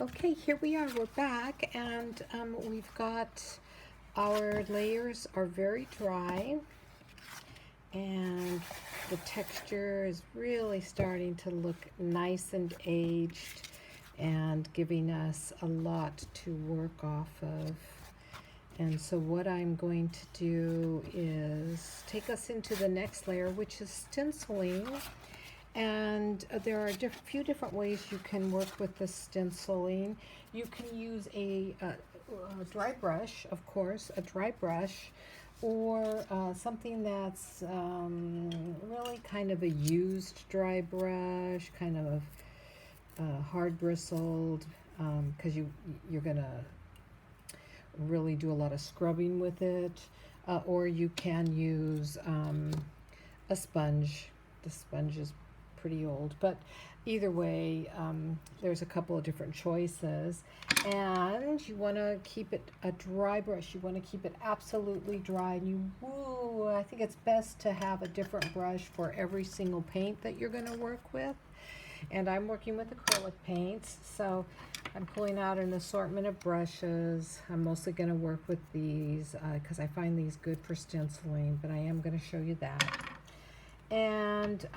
Okay, here we are. We're back, and we've got our layers are very dry, and the texture is really starting to look nice and aged, and giving us a lot to work off of. And so what I'm going to do is take us into the next layer, which is stenciling. And there are a few different ways you can work with the stenciling. You can use a dry brush, of course, a dry brush, or something that's really kind of a used dry brush, kind of hard bristled, because you're gonna really do a lot of scrubbing with it, or you can use a sponge. The sponge is pretty old, but either way, there's a couple of different choices, and you want to keep it a dry brush. You want to keep it absolutely dry, and I think it's best to have a different brush for every single paint that you're going to work with. And I'm working with acrylic paints, so I'm pulling out an assortment of brushes. I'm mostly going to work with these because I find these good for stenciling, but I am going to show you that. And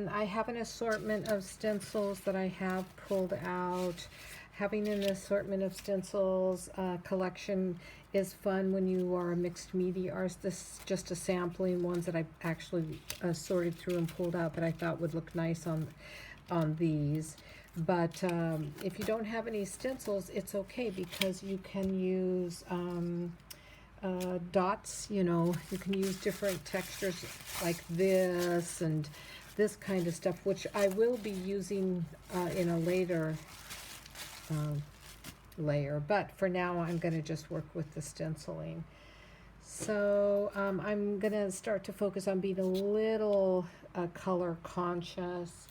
I have an assortment of stencils that I have pulled out. Having an assortment of stencils collection is fun when you are a mixed media artist. This is just a sampling, ones that I actually sorted through and pulled out that I thought would look nice on these. But if you don't have any stencils, it's okay, because you can use dots. You can use different textures like this and this kind of stuff, which I will be using in a later layer, but for now I'm going to just work with the stenciling. So I'm going to start to focus on being a little color conscious,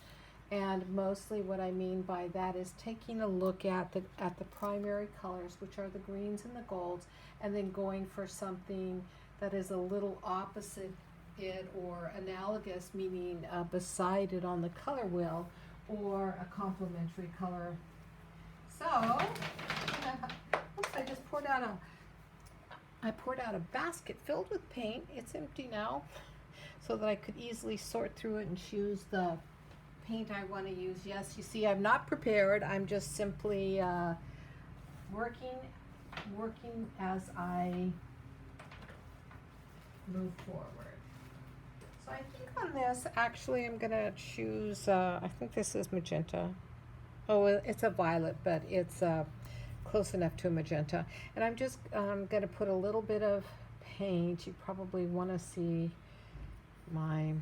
and mostly what I mean by that is taking a look at the primary colors, which are the greens and the golds, and then going for something that is a little opposite it or analogous, meaning beside it on the color wheel, or a complementary color. So, oops, I poured out a basket filled with paint. It's empty now, so that I could easily sort through it and choose the paint I want to use. Yes, you see, I'm not prepared. I'm just simply working as I move forward. So I think on this, actually, I'm going to choose, I think this is magenta. Oh, it's a violet, but it's close enough to a magenta. And I'm just going to put a little bit of paint. You probably want to see I'm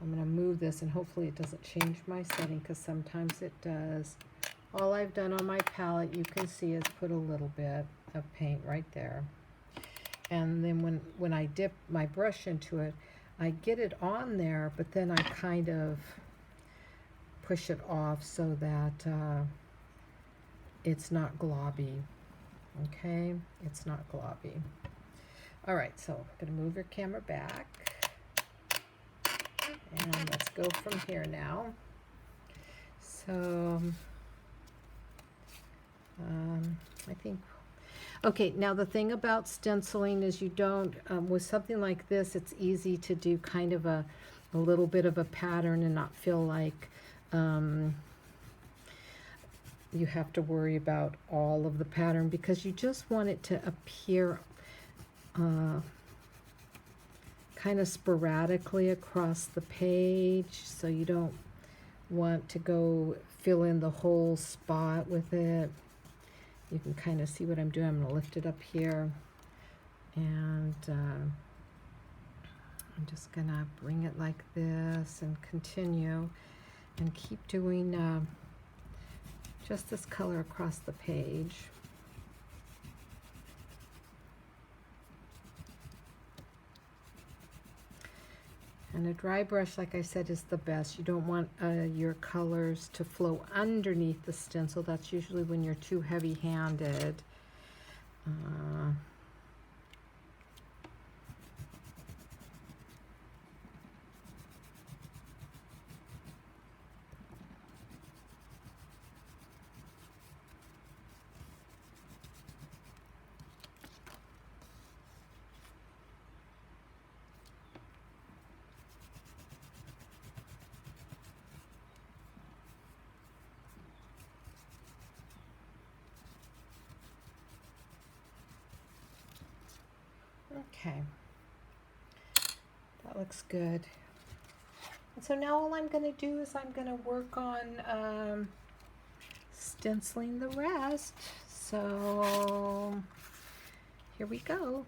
going to move this, and hopefully it doesn't change my setting, because sometimes it does. All I've done on my palette, you can see, is put a little bit of paint right there. And then when I dip my brush into it, I get it on there, but then I kind of push it off so that it's not globby. Okay, it's not globby. All right, so I'm going to move your camera back. And let's go from here now. So, I think, okay, now the thing about stenciling is you don't, with something like this, it's easy to do kind of a little bit of a pattern and not feel like you have to worry about all of the pattern, because you just want it to appear kind of sporadically across the page, so you don't want to go fill in the whole spot with it. You can kind of see what I'm doing. I'm going to lift it up here, and I'm just going to bring it like this and continue and keep doing just this color across the page. And a dry brush, like I said, is the best. You don't want your colors to flow underneath the stencil. That's usually when you're too heavy-handed. Okay, that looks good. And so now all I'm going to do is I'm going to work on stenciling the rest. So here we go.